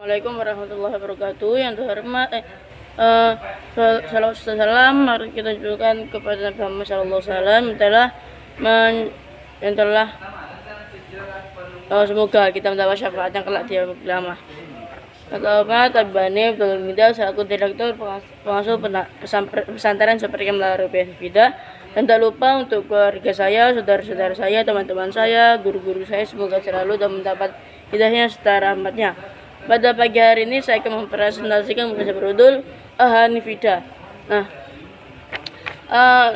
Assalamualaikum warahmatullahi wabarakatuh. Yang terhormat, salawat serta salam mari kita tunjukkan kepada Nabi Muhammad SAW yang telah semoga kita mendapat syafaat yang kelak di yaumil qiyamah. Kata Tabani Abdul Mida selaku direktur pengasuh pesantren seperti melalui Fida, dan tak lupa untuk keluarga saya, saudara-saudara saya, teman-teman saya, guru-guru saya, semoga selalu dan mendapat hidayahnya serta rahmatnya. Pada pagi hari ini saya akan mempresentasikan buku berjudul Hanifida.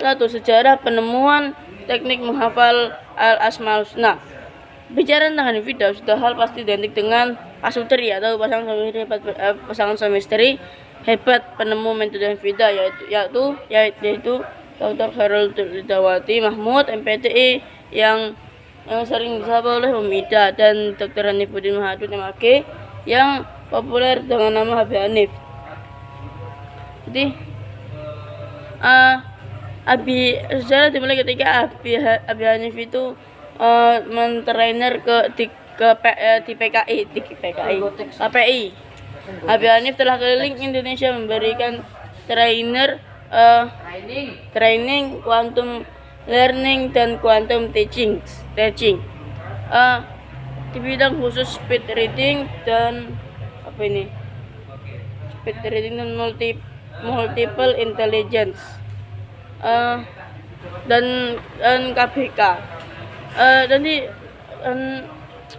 Satu, sejarah penemuan teknik menghafal al-asmaul husna. Bicara tentang Hanifida, sudah hal pasti identik dengan pasutri atau pasangan suami istri hebat penemu metode Hanifida, yaitu Dr. Khairul Dawati Mahmud MPTI yang sering disapa oleh Umida, dan Dr. Hanifuddin Mahadud MAG yang populer dengan nama Habib Hanif. Jadi sejarah dimulai ketika Habib Hanif itu mentrainer di KPI. Habib Hanif telah keliling Indonesia memberikan training quantum learning dan quantum teaching di bidang khusus speed reading dan multiple intelligence dan KBK.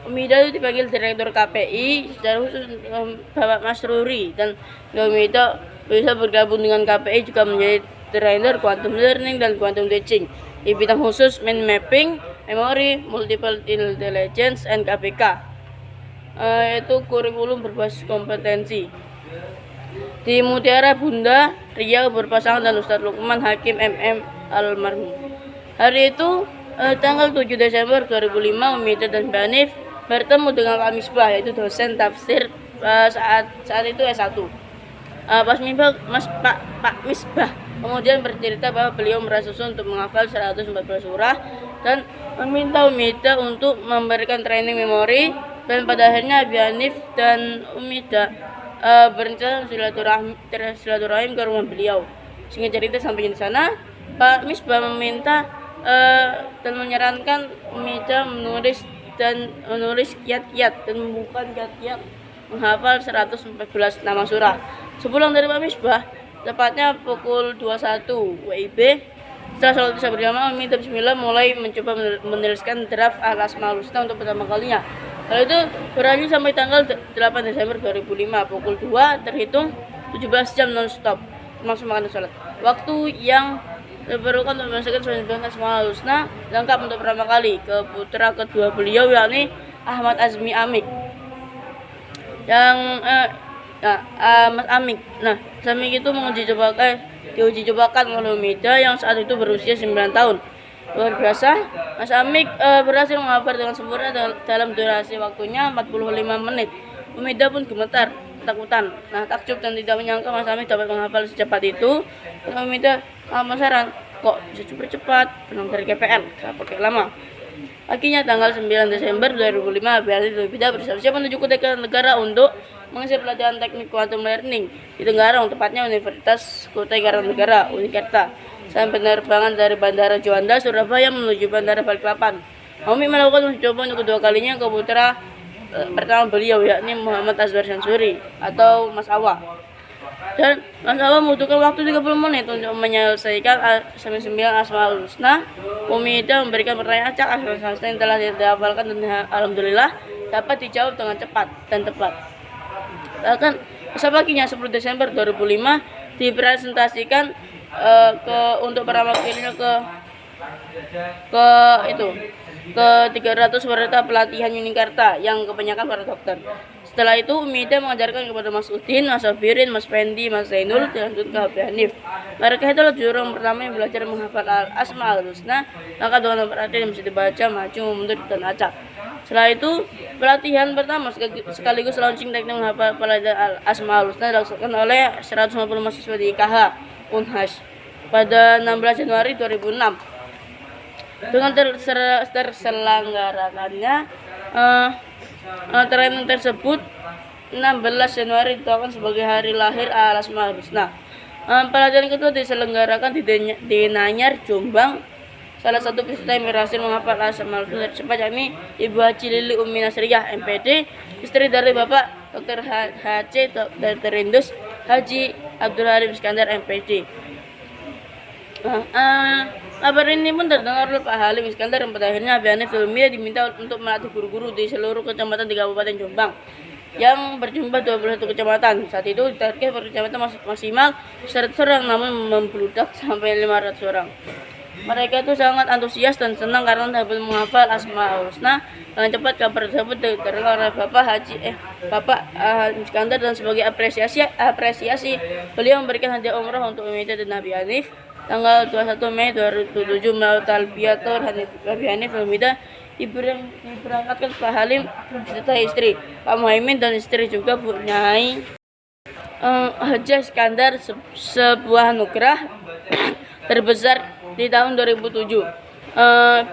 Umida itu dipanggil direktur KPI secara khusus Bapak Masruri, dan Umida bisa bergabung dengan KPI juga menjadi trainer quantum learning dan quantum teaching di bidang khusus mind mapping, memory, multiple intelligence, and KBK, yaitu kurikulum berbasis kompetensi. Di Mutiara Bunda Riau berpasangan dan Ustadz Lukman Hakim MM almarhum. Hari itu tanggal 7 Desember 2005, Umida dan Hanif bertemu dengan Pak Misbah, yaitu dosen tafsir saat itu S1. Pak Misbah kemudian bercerita bahwa beliau merasa susah untuk menghafal 114 surah dan meminta Umida untuk memberikan training memori, dan pada akhirnya Habib Hanif dan Umida berencana silaturahim ke rumah beliau. Sehingga cerita sampai di sana, Pak Misbah meminta dan menyarankan Umida menulis kiat-kiat dan membuka kiat-kiat menghafal 114 nama surah. Sepulang dari Pak Misbah, tepatnya pukul 21 WIB, setelah sholat isya berjamaah, Umida bismillah mulai mencoba menuliskan draft al-asmaul husna untuk pertama kalinya. Hal itu berlanjut sampai tanggal 8 Desember 2005 pukul 2 terhitung 17 jam non-stop termasuk makan dan sholat. Waktu yang diperlukan untuk menyelesaikan 99 asmaul husna lengkap untuk pertama kali ke putra kedua beliau, yakni Ahmad Azmi Amik. Mas Amik. Amik itu diuji cobakan oleh Umida yang saat itu berusia 9 tahun. Luar biasa, Mas Amik berhasil menghafal dengan sempurna dalam durasi waktunya 45 menit. Umida pun gemetar, ketakutan, takjub dan tidak menyangka Mas Amik dapat menghafal secepat itu. Umida penasaran, kok bisa super cepat, penang dari KPL, gak pakai lama. Akhirnya tanggal 9 Desember 2005, Umida bersiap-siap menuju ke negara untuk mengisi pelajaran teknik quantum learning di Tenggarong, tepatnya Universitas Kutai Kartanegara Unikerta. Sampai penerbangan dari Bandara Juanda Surabaya menuju Bandara Balikpapan. Umi melakukan uji coba untuk kedua kalinya ke putra pertama beliau, yakni Muhammad Azwar Shansuri atau Mas Awa. Dan Mas Awa membutuhkan waktu 30 menit untuk menyelesaikan 99 asmaul husna. Umida memberikan pertanyaan acak asmaul husna yang telah dihafalkan, dan alhamdulillah dapat dijawab dengan cepat dan tepat. Bahkan besok paginya 10 Desember 2005 dipresentasikan untuk pertama kalinya ke 300 peserta pelatihan Unikerta yang kebanyakan para dokter. Setelah itu Umida mengajarkan kepada Mas Udin, Mas Sabirin, Mas Fendi, Mas Zainul, dan lanjut ke Habib Hanif. Mereka itulah jurang pertama yang belajar menghafal al-asmaul husna, maka dengan perhatian yang bisa dibaca, maju, mundur, dan acak. Setelah itu pelatihan pertama sekaligus launching teknik menghafal pelajaran al-asmaul husna dilaksanakan oleh 150 mahasiswa di IKH Unhas pada 16 Januari 2006. Dengan terselenggarakannya training tersebut 16 Januari ditetapkan sebagai hari lahir Al-Asmaul Husna. Pelajaran kedua diselenggarakan di Nanyar, Jombang. Salah satu peserta yang berhasil menghafal Asmaul Husna cepat yakni Ibu Haji Lili Umi Nasriyah MPD, istri dari Bapak Dr. HC Dr. Indus Haji Abdul Halim Iskandar MPD. Kabar ini pun terdengar oleh Pak Halim Iskandar, yang pada akhirnya Abi Hanif Zulmia diminta untuk melatih guru-guru di seluruh kecamatan di Kabupaten Jombang yang berjumlah 21 kecamatan. Saat itu target per kecamatan maksimal 100 orang, namun membludak sampai 500 orang. Mereka itu sangat antusias dan senang karena dapat menghafal Asmaul Husna dengan cepat. Kabar tersebut diterima oleh Bapak Halim Iskandar, dan sebagai apresiasi beliau memberikan hadiah umrah untuk Umi dan Nabi Hanif. Tanggal 21 Mei 2007 melalui talbiyatul Nabi Hanif Hamida diberangkatkan Pak Halim beserta istri, Pak Muhaimin, dan istri juga Bu Nyai Haji Iskandar, sebuah anugerah terbesar di tahun 2007.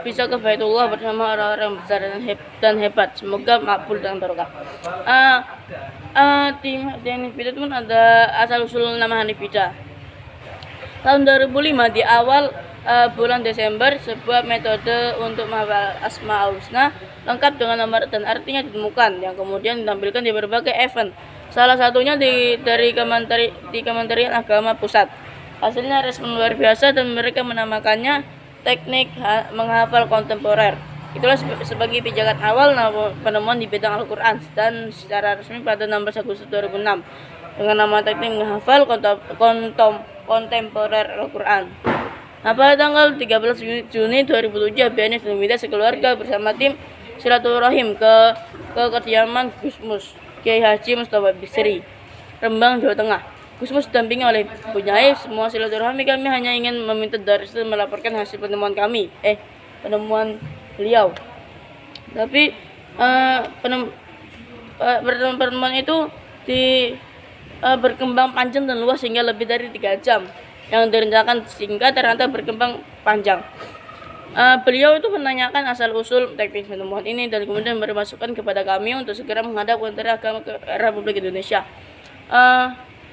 Bisa ke Baitullah bersama orang-orang besar dan hebat. Semoga makbul dan barokah. Tim Hanifida itu pun ada asal usul nama Hanifida. Tahun 2005 di awal bulan Desember, sebuah metode untuk menghafal Asmaul Husna lengkap dengan nomor dan artinya ditemukan, yang kemudian ditampilkan di berbagai event. Salah satunya dari Kementerian Agama Pusat. Hasilnya respon luar biasa dan mereka menamakannya teknik menghafal kontemporer. Itulah sebagai pijakan awal penemuan di bidang Al-Quran, dan secara resmi pada 16 Agustus 2006 dengan nama teknik menghafal kontemporer Al-Quran. Pada tanggal 13 Juni 2007, Abi Hanif Zulmida sekeluarga bersama tim silaturahim ke kediaman Gusmus Kiai Haji Mustafa Bisri, Rembang, Jawa Tengah. Gusmus didampingi oleh Bu Nyai. Semua silaturahmi kami hanya ingin meminta dari situ melaporkan hasil penemuan beliau. Tapi pertemuan itu berkembang panjang dan luas hingga lebih dari 3 jam. Yang direncanakan singkat ternyata berkembang panjang. Beliau itu menanyakan asal usul teknik penemuan ini dan kemudian memberi masukan kepada kami untuk segera menghadap Kementerian Agama ke Republik Indonesia.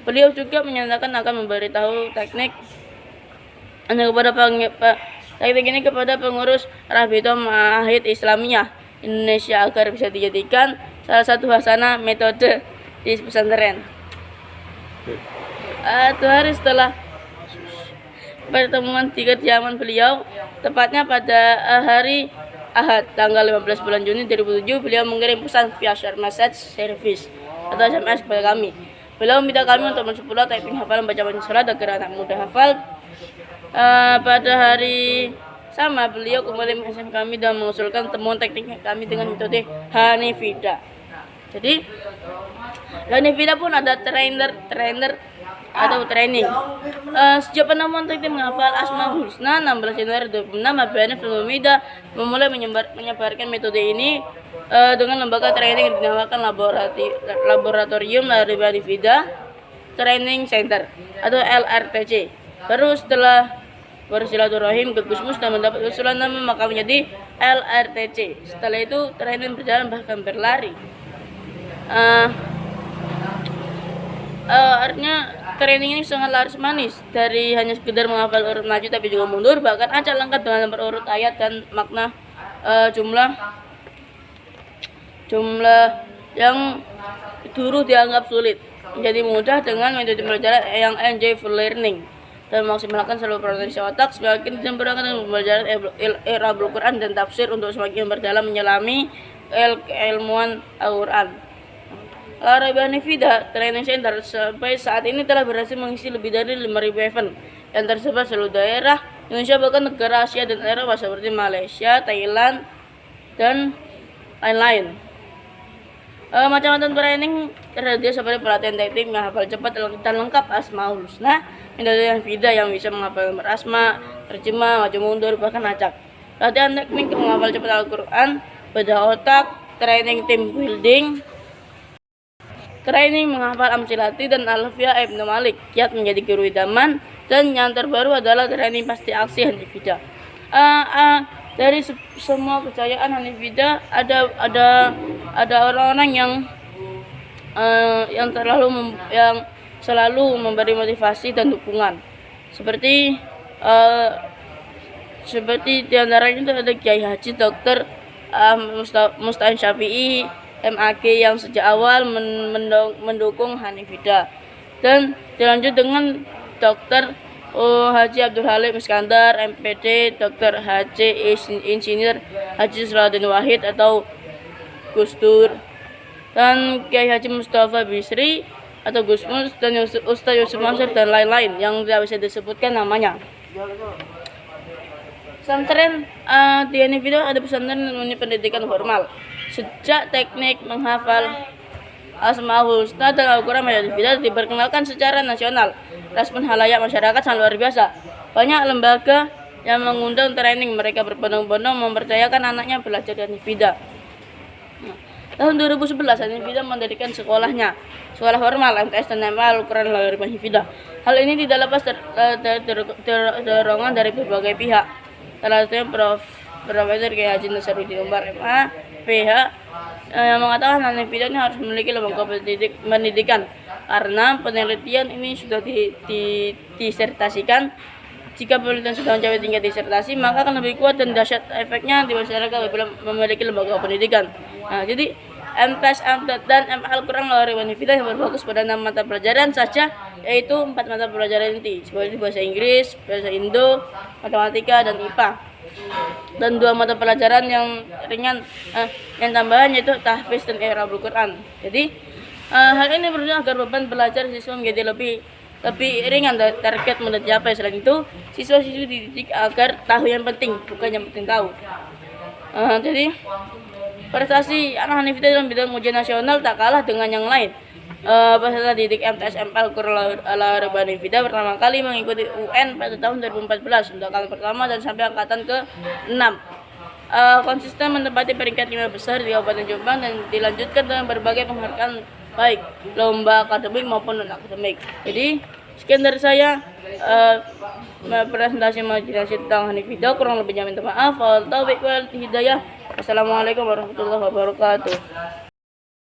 Beliau juga menyatakan akan memberitahu teknik ini kepada pengurus Rabita Ma'ahid Islamiyah Indonesia agar bisa dijadikan salah satu hasanah metode di pesantren. 2 hari setelah pertemuan di kediaman beliau, tepatnya pada hari Ahad tanggal 15 bulan Juni 2007, beliau mengirim pesan via share message service atau SMS kepada kami. Beliau meminta kami untuk mensupport teknik hafalan bacaan salat agar anak muda hafal. Pada hari sama, beliau kembali mengirim kami dan mengusulkan temuan teknik kami dengan metode Hanifida. Jadi Hanifida pun ada trainer atau training. Sejak penemuan teknik menghafal Asmaul Husna 16 Januari 2006, Abi Hanif Zulmida memulai menyebarkan metode ini dengan lembaga training yang dinamakan Laboratorium Hanifida Training Center atau LRTC. Baru setelah bersilaturahim ke Gusmus dan mendapat usulan nama, maka menjadi LRTC. Setelah itu training berjalan bahkan berlari. Artinya training ini sangat laris manis, dari hanya sekedar menghafal urut maju tapi juga mundur, bahkan acak lengkap dengan nomor urut ayat dan makna jumlah yang dulu dianggap sulit menjadi mudah dengan metode pembelajaran yang enjoyable learning dan memaksimalkan seluruh potensi otak. Semakin diperlukan dengan pembelajaran I'rabul Quran dan tafsir untuk semakin berdalam menyelami keilmuan Al-Quran. Abi Hanifida Training Center sampai saat ini telah berhasil mengisi lebih dari 5.000 event yang tersebar seluruh daerah Indonesia, bahkan negara Asia dan Eropa seperti Malaysia, Thailand, dan lain-lain. Macam-macam training tersedia seperti pelatihan teknik menghafal cepat dan lengkap Asmaul Husna, metode Hanifida yang bisa menghafal nomor asma, terjemah, maju mundur, bahkan acak. Pelatihan teknik menghafal cepat Al-Quran, bedah otak, training team building, training menghafal Amsilati dan Alfiah Ibnu Malik, kiat menjadi guru idaman, dan yang terbaru adalah training pasti aksi Hanifida. Dari semua kejayaan Hanifida ada orang-orang yang yang selalu memberi motivasi dan dukungan. Seperti eh, diantaranya itu ada Kiai Haji Dr. Musta'in Syafi'i MAG yang sejak awal mendukung Hanifida, dan dilanjut dengan Dr. Haji Abdul Halim Iskandar MPD, Dr. Haji Insinyur Haji Salahuddin Wahid atau Gus Dur, dan Kiai Haji Mustafa Bisri atau Gus Mus, dan Ustaz Yusuf Mansur dan lain-lain yang tidak bisa disebutkan namanya. Pesantren di Hanifida ada pesantren namanya pendidikan formal. Sejak teknik menghafal Asmaul Husna dan Al-Quran Hanifida diperkenalkan secara nasional. Respon halayak masyarakat sangat luar biasa. Banyak lembaga yang mengundang training, mereka berbondong-bondong mempercayakan anaknya belajar di Hanifida. Tahun 2011 Hanifida mendirikan sekolahnya, sekolah formal MTS dan MA Al-Quran Hanifida. Hal ini tidak lepas dorongan dari berbagai pihak. Salah satunya Profesor Kiai Haji Nasaruddin Umar MA PH yang mengatakan Hanifida ini harus memiliki lembaga pendidikan karena penelitian ini sudah disertasikan. Jika penelitian sudah mencapai tingkat disertasi, maka akan lebih kuat dan dahsyat efeknya di masyarakat apabila memiliki lembaga pendidikan. Nah, jadi MTS dan MA Al-Quran Hanifida yang berfokus pada 6 mata pelajaran saja, yaitu 4 mata pelajaran inti seperti bahasa Inggris, bahasa Indo, matematika, dan IPA, dan 2 mata pelajaran yang ringan yang tambahan yaitu tahfiz dan i'rabul Quran. Jadi hal ini bertujuan agar beban belajar siswa menjadi lebih ringan dan target mudah dicapai. Selain itu, siswa-siswi dididik agar tahu yang penting, bukan yang penting tahu. Jadi prestasi anak Hanifida dalam bidang ujian nasional tak kalah dengan yang lain. Peserta didik MTS MPL Qur'an Hanifida pertama kali mengikuti UN pada tahun 2014 untuk kali pertama dan sampai angkatan ke-6. Konsisten menempati peringkat 5 besar di Kabupaten Jombang dan dilanjutkan dengan berbagai penghargaan baik lomba akademik maupun non akademik. Jadi sekian dari saya presentasi majelis tentang Hanifida, kurang lebihnya minta maaf. Wal taufiq wal hidayah. Assalamualaikum warahmatullahi wabarakatuh.